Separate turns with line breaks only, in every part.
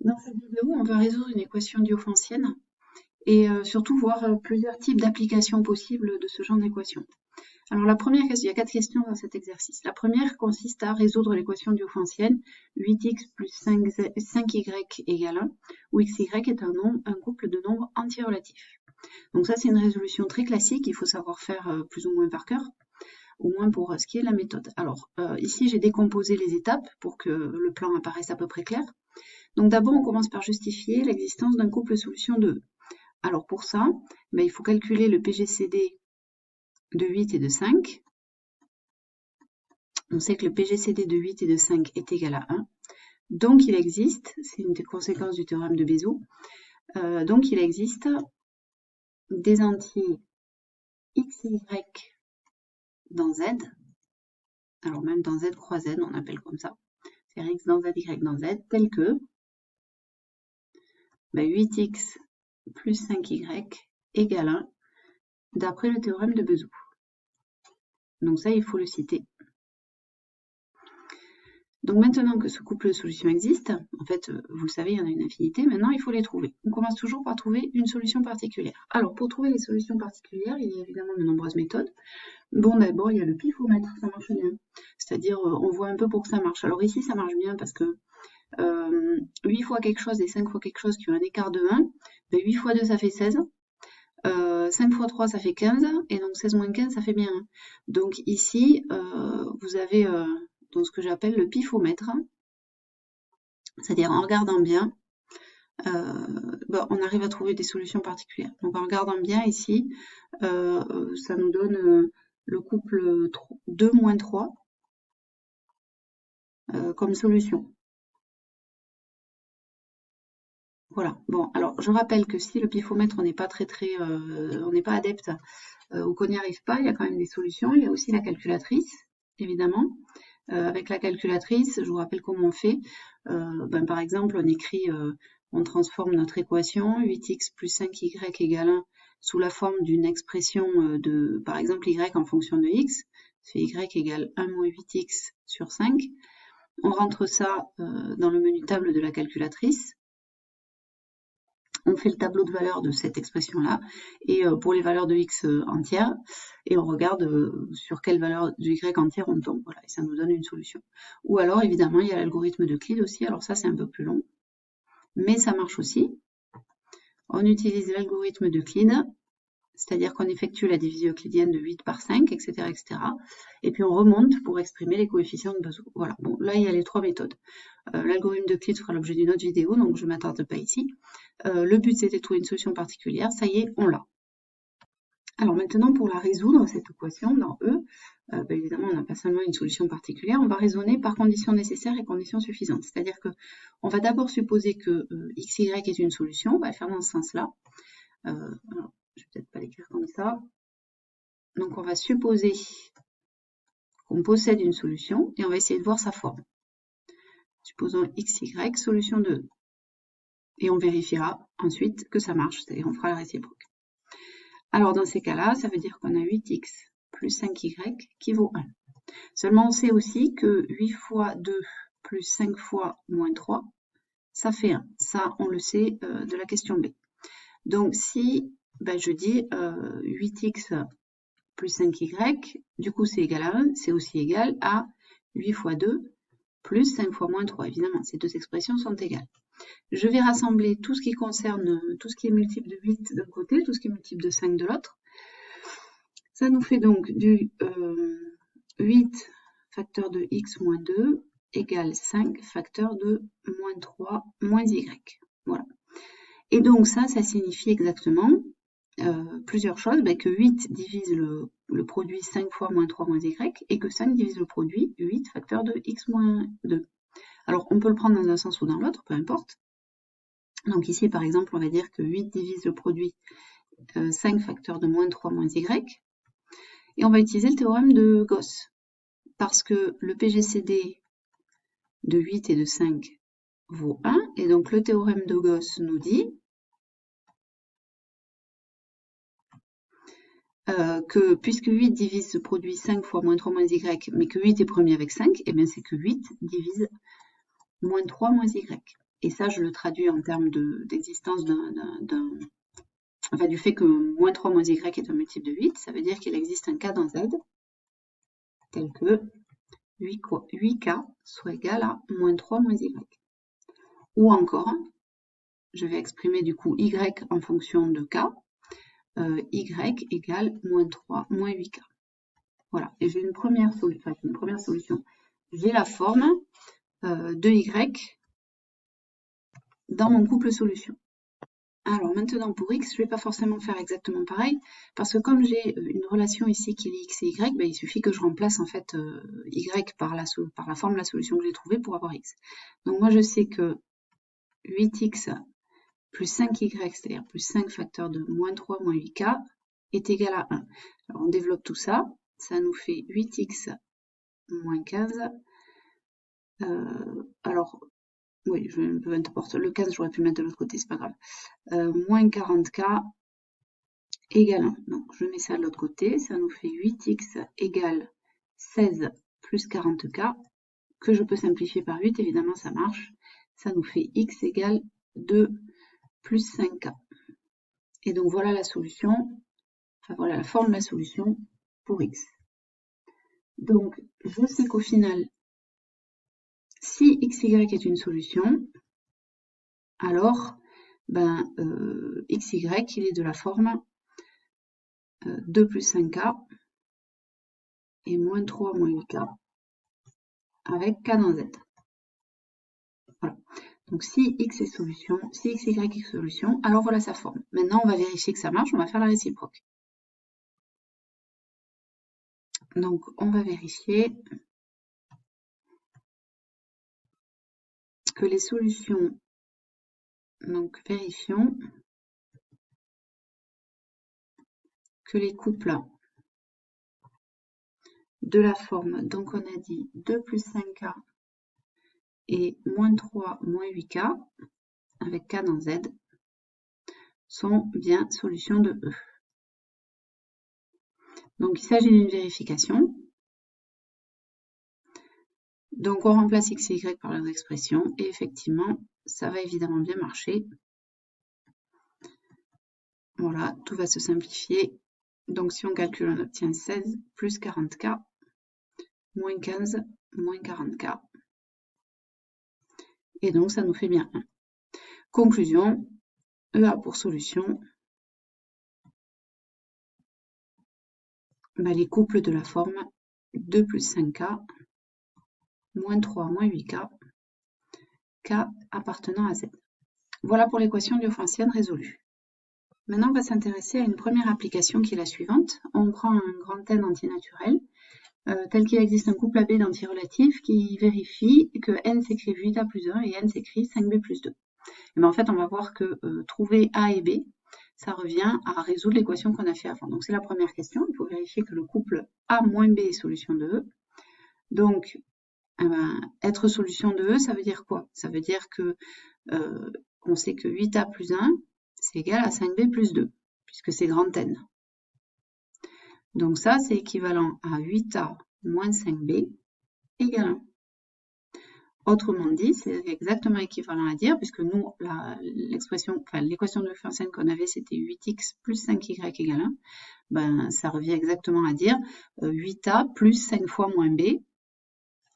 Dans cette vidéo, on va résoudre une équation diophantienne et surtout voir plusieurs types d'applications possibles de ce genre d'équation. Alors la première question, il y a 4 questions dans cet exercice. La première consiste à résoudre l'équation diophantienne 8x plus 5y égale 1, où xy est un couple de nombres entiers relatifs. Donc ça c'est une résolution très classique, il faut savoir faire plus ou moins par cœur, au moins pour ce qui est la méthode. Alors ici j'ai décomposé les étapes pour que le plan apparaisse à peu près clair. Donc d'abord, on commence par justifier l'existence d'un couple solution de E. Alors pour ça, il faut calculer le PGCD de 8 et de 5. On sait que le PGCD de 8 et de 5 est égal à 1. Donc il existe, c'est une des conséquences du théorème de Bézout, donc il existe des entiers xy dans Z, alors même dans Z croix Z, on appelle comme ça, c'est-à-dire x dans Z, y dans Z, tel que 8x plus 5y égale 1, d'après le théorème de Bézout. Donc ça, il faut le citer. Donc maintenant que ce couple de solutions existe, en fait, vous le savez, il y en a une infinité, maintenant il faut les trouver. On commence toujours par trouver une solution particulière. Alors pour trouver les solutions particulières, il y a évidemment de nombreuses méthodes. Bon, d'abord, il y a le pifomètre, ça marche bien. C'est-à-dire, on voit un peu pour que ça marche. Alors ici, ça marche bien parce que 8 fois quelque chose et 5 fois quelque chose qui ont un écart de 1, 8 fois 2, ça fait 16. 5 fois 3, ça fait 15, et donc 16 moins 15, ça fait bien 1. Donc ici, vous avez donc ce que j'appelle le pifomètre, c'est-à-dire en regardant bien, on arrive à trouver des solutions particulières. Donc en regardant bien ici, ça nous donne le couple 2 moins 3 comme solution. Voilà. Bon, alors je rappelle que si le pifomètre, on n'est pas on n'est pas adepte ou qu'on n'y arrive pas, il y a quand même des solutions. Il y a aussi la calculatrice, évidemment. Avec la calculatrice, je vous rappelle comment on fait. Par exemple, on transforme notre équation 8x plus 5y égale 1 sous la forme d'une expression de, par exemple, y en fonction de x. C'est y égale 1 moins 8x sur 5. On rentre ça dans le menu table de la calculatrice. On fait le tableau de valeurs de cette expression-là, et pour les valeurs de x entières, et on regarde sur quelle valeur de y entière on tombe, voilà, et ça nous donne une solution. Ou alors, évidemment, il y a l'algorithme d'Euclide aussi, alors ça c'est un peu plus long, mais ça marche aussi. On utilise l'algorithme d'Euclide, c'est-à-dire qu'on effectue la division euclidienne de 8 par 5, etc., etc. Et puis on remonte pour exprimer les coefficients de Bézout. Voilà, bon, là il y a les 3 méthodes. L'algorithme d'Euclide fera l'objet d'une autre vidéo, donc je ne m'attarde pas ici. Le but c'était de trouver une solution particulière, ça y est, on l'a. Alors maintenant, pour la résoudre, cette équation dans E, évidemment on n'a pas seulement une solution particulière, on va raisonner par conditions nécessaires et conditions suffisantes. C'est-à-dire qu'on va d'abord supposer que xy est une solution, on va faire dans ce sens-là. Alors, je vais peut-être pas l'écrire comme ça. Donc on va supposer qu'on possède une solution et on va essayer de voir sa forme. Supposons xy, solution de E. Et on vérifiera ensuite que ça marche, c'est-à-dire on fera la réciproque. Alors dans ces cas-là, ça veut dire qu'on a 8x plus 5y qui vaut 1. Seulement on sait aussi que 8 fois 2 plus 5 fois moins 3, ça fait 1. Ça, on le sait de la question B. Donc si je dis 8x plus 5y, du coup c'est égal à 1, c'est aussi égal à 8 fois 2 plus 5 fois moins 3. Évidemment, ces deux expressions sont égales. Je vais rassembler tout ce qui concerne, tout ce qui est multiple de 8 d'un côté, tout ce qui est multiple de 5 de l'autre. Ça nous fait donc du 8 facteur de x moins 2 égale 5 facteur de moins 3 moins y. Voilà. Et donc ça signifie exactement plusieurs choses, que 8 divise le produit 5 fois moins 3 moins y, et que 5 divise le produit 8 facteur de x moins 2. Alors on peut le prendre dans un sens ou dans l'autre, peu importe. Donc ici par exemple on va dire que 8 divise le produit 5 facteur de moins 3 moins y, et on va utiliser le théorème de Gauss, parce que le PGCD de 8 et de 5 vaut 1, et donc le théorème de Gauss nous dit que puisque 8 divise ce produit 5 fois moins 3 moins y, mais que 8 est premier avec 5, et bien c'est que 8 divise moins 3 moins y. Et ça, je le traduis en termes d'existence enfin, du fait que moins 3 moins y est un multiple de 8, ça veut dire qu'il existe un cas dans Z tel que 8k soit égal à moins 3 moins y. Ou encore, je vais exprimer du coup y en fonction de k, y égale moins 3 moins 8k. Voilà, et j'ai une première solution. J'ai la forme de y dans mon couple solution. Alors maintenant pour x, je ne vais pas forcément faire exactement pareil, parce que comme j'ai une relation ici qui lie x et y, ben, il suffit que je remplace en fait y par la forme de la solution que j'ai trouvée pour avoir x. Donc moi je sais que 8x plus 5y, c'est-à-dire plus 5 facteur de moins 3 moins 8k, est égal à 1. Alors on développe tout ça, ça nous fait 8x moins 15. Alors, oui, peu importe, le 15 j'aurais pu mettre de l'autre côté, c'est pas grave. Moins 40k égale 1. Donc je mets ça de l'autre côté, ça nous fait 8x égale 16 plus 40k, que je peux simplifier par 8, évidemment ça marche. Ça nous fait x égale 2 plus 5k. Et donc voilà la solution, enfin voilà la forme de la solution pour x. Donc je sais qu'au final, si xy est une solution, alors ben, xy il est de la forme 2 plus 5k et moins 3 moins 8k avec k dans z. Voilà. Donc si x est solution, si xy est solution, alors voilà sa forme. Maintenant on va vérifier que ça marche, on va faire la réciproque. Donc on va vérifier que les solutions, donc vérifions que les couples de la forme, donc on a dit 2 plus 5k et moins 3 moins 8k avec k dans z sont bien solutions de E. Donc il s'agit d'une vérification. Donc on remplace x et y par leurs expressions et effectivement ça va évidemment bien marcher. Voilà, tout va se simplifier. Donc si on calcule, on obtient 16 plus 40k moins 15 moins 40k. Et donc ça nous fait bien 1. Conclusion, E a pour solution les couples de la forme 2 plus 5k moins 3 moins 8k, k appartenant à z. Voilà pour l'équation diophantienne résolue. Maintenant, on va s'intéresser à une première application qui est la suivante. On prend un grand N antinaturel, tel qu'il existe un couple AB d'antirelatifs qui vérifie que N s'écrit 8A plus 1 et N s'écrit 5B plus 2. Et bien, en fait, on va voir que trouver A et B, ça revient à résoudre l'équation qu'on a fait avant. Donc, c'est la première question. Il faut vérifier que le couple A moins B est solution de E. Donc, être solution de E, ça veut dire quoi? Ça veut dire que on sait que 8A plus 1, c'est égal à 5B plus 2, puisque c'est grand N. Donc ça, c'est équivalent à 8A moins 5B égale 1. Autrement dit, c'est exactement équivalent à dire, puisque nous, l'équation de Lefrançois qu'on avait, c'était 8x plus 5y égale 1. Ben, ça revient exactement à dire 8A plus 5 fois moins B.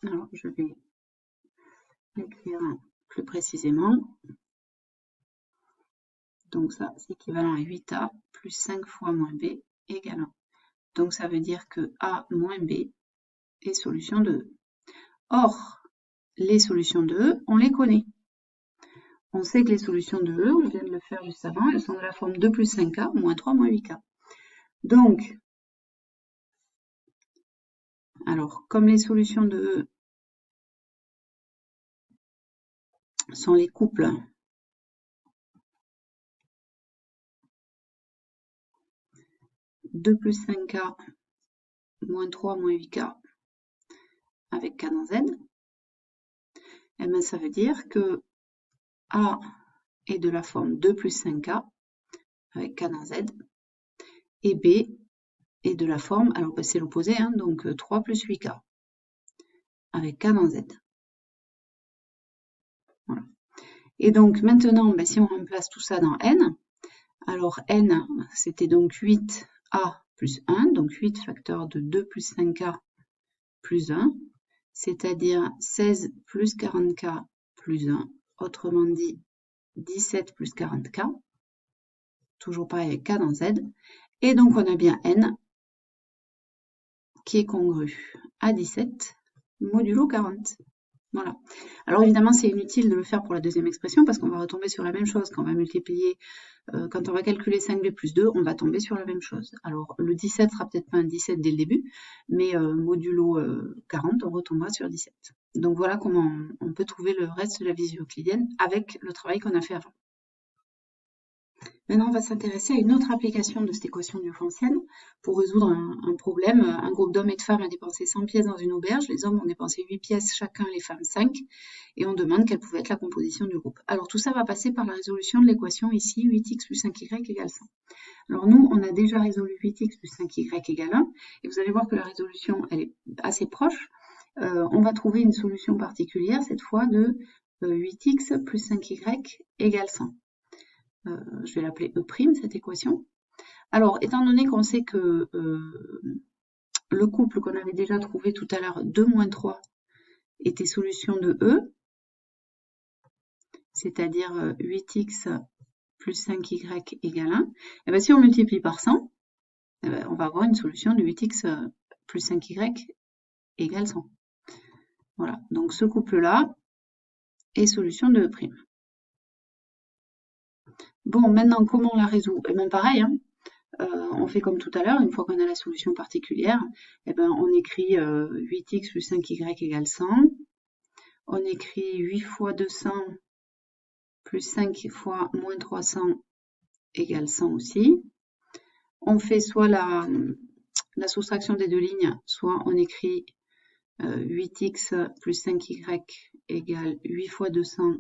Alors, je vais l'écrire plus précisément. Donc ça, c'est équivalent à 8A plus 5 fois moins B égale 1. Donc ça veut dire que A moins B est solution de E. Or, les solutions de E, on les connaît. On sait que les solutions de E, on vient de le faire juste avant, elles sont de la forme 2 plus 5K, moins 3, moins 8K. Donc, alors, comme les solutions de E sont les couples « 2 plus 5K, moins 3, moins 8K » avec K dans Z, eh bien, ça veut dire que A est de la forme 2 plus 5K avec K dans Z, et B est de la forme, alors c'est l'opposé, hein, donc 3 plus 8K avec K dans Z. Voilà. Et donc maintenant, ben, si on remplace tout ça dans n, alors n, c'était donc 8a plus 1, donc 8 facteur de 2 plus 5k plus 1, c'est-à-dire 16 plus 40k plus 1, autrement dit 17 plus 40k, toujours pareil avec k dans z, et donc on a bien n qui est congru à 17 modulo 40. Voilà. Alors évidemment, c'est inutile de le faire pour la deuxième expression parce qu'on va retomber sur la même chose. Quand on va multiplier, quand on va calculer 5b plus 2, on va tomber sur la même chose. Alors le 17 sera peut-être pas un 17 dès le début, mais modulo 40, on retombera sur 17. Donc voilà comment on peut trouver le reste de la visio euclidienne avec le travail qu'on a fait avant. Maintenant, on va s'intéresser à une autre application de cette équation différentielle pour résoudre un problème. Un groupe d'hommes et de femmes a dépensé 100 pièces dans une auberge. Les hommes ont dépensé 8 pièces chacun, les femmes 5. Et on demande quelle pouvait être la composition du groupe. Alors, tout ça va passer par la résolution de l'équation ici, 8x plus 5y égale 100. Alors, nous, on a déjà résolu 8x plus 5y égale 1. Et vous allez voir que la résolution, elle est assez proche. On va trouver une solution particulière, cette fois de 8x plus 5y égale 100. Je vais l'appeler E', cette équation. Alors, étant donné qu'on sait que le couple qu'on avait déjà trouvé tout à l'heure, 2 moins 3, était solution de E, c'est-à-dire 8x plus 5y égale 1, et bien si on multiplie par 100, on va avoir une solution de 8x plus 5y égale 100. Voilà, donc ce couple-là est solution de E'. Bon, maintenant, comment on la résout? Eh bien, pareil, hein. On fait comme tout à l'heure, une fois qu'on a la solution particulière, eh ben, on écrit 8x plus 5y égale 100. On écrit 8 fois 200 plus 5 fois moins 300 égale 100 aussi. On fait soit la soustraction des deux lignes, soit on écrit 8x plus 5y égale 8 fois 200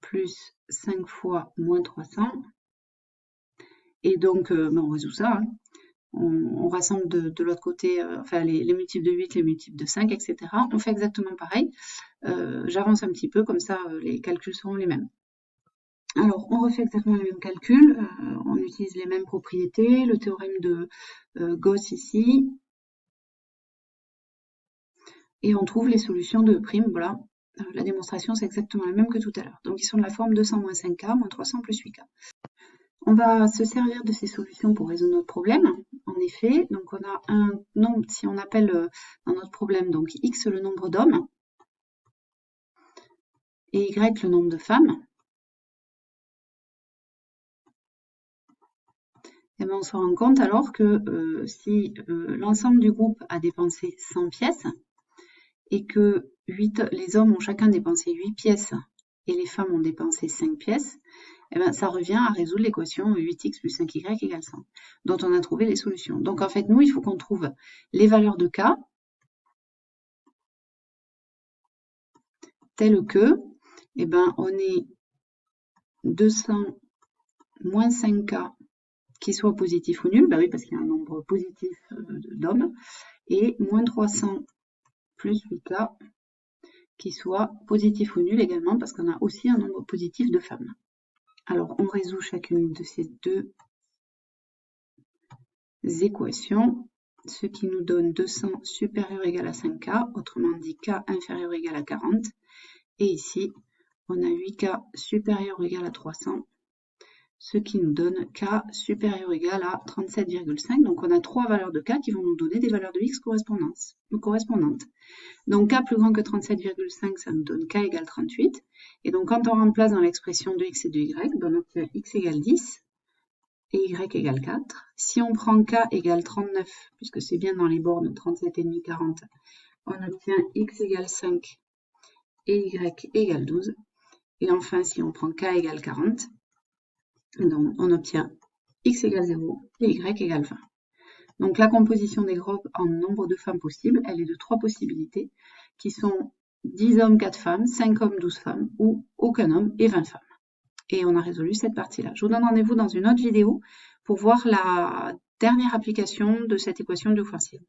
plus 5 fois moins 300. Et donc, on résout ça. Hein. On rassemble de l'autre côté enfin, les multiples de 8, les multiples de 5, etc. On fait exactement pareil. J'avance un petit peu, comme ça les calculs seront les mêmes. Alors, on refait exactement les mêmes calculs. On utilise les mêmes propriétés, le théorème de Gauss ici. Et on trouve les solutions de prime. Voilà. La démonstration, c'est exactement la même que tout à l'heure. Donc, ils sont de la forme 200 moins 5k moins 300 plus 8k. On va se servir de ces solutions pour résoudre notre problème. En effet, donc on a un nombre, si on appelle dans notre problème donc x le nombre d'hommes et y le nombre de femmes, et bien on se rend compte alors que si l'ensemble du groupe a dépensé 100 pièces et que les hommes ont chacun dépensé 8 pièces et les femmes ont dépensé 5 pièces, eh bien, ça revient à résoudre l'équation 8x plus 5y égale 100, dont on a trouvé les solutions. Donc en fait, nous, il faut qu'on trouve les valeurs de k, telles que, eh ben, on est 200 moins 5k qui soit positif ou nul, bah oui, parce qu'il y a un nombre positif d'hommes, et moins 300 plus 8k qui soit positif ou nul également, parce qu'on a aussi un nombre positif de femmes. Alors, on résout chacune de ces deux équations, ce qui nous donne 200 supérieur ou égal à 5k, autrement dit k inférieur ou égal à 40. Et ici, on a 8k supérieur ou égal à 300, ce qui nous donne k supérieur ou égal à 37,5. Donc, on a trois valeurs de k qui vont nous donner des valeurs de x correspondantes. Donc, k plus grand que 37,5, ça nous donne k égale 38. Et donc, quand on remplace dans l'expression de x et de y, on obtient x égale 10 et y égale 4. Si on prend k égale 39, puisque c'est bien dans les bornes 37,5, 40, on obtient x égale 5 et y égale 12. Et enfin, si on prend k égale 40, donc on obtient x égale 0 et y égale 20. Donc la composition des groupes en nombre de femmes possibles, elle est de 3 possibilités, qui sont 10 hommes, 4 femmes, 5 hommes, 12 femmes, ou aucun homme et 20 femmes. Et on a résolu cette partie-là. Je vous donne rendez-vous dans une autre vidéo pour voir la dernière application de cette équation différentielle.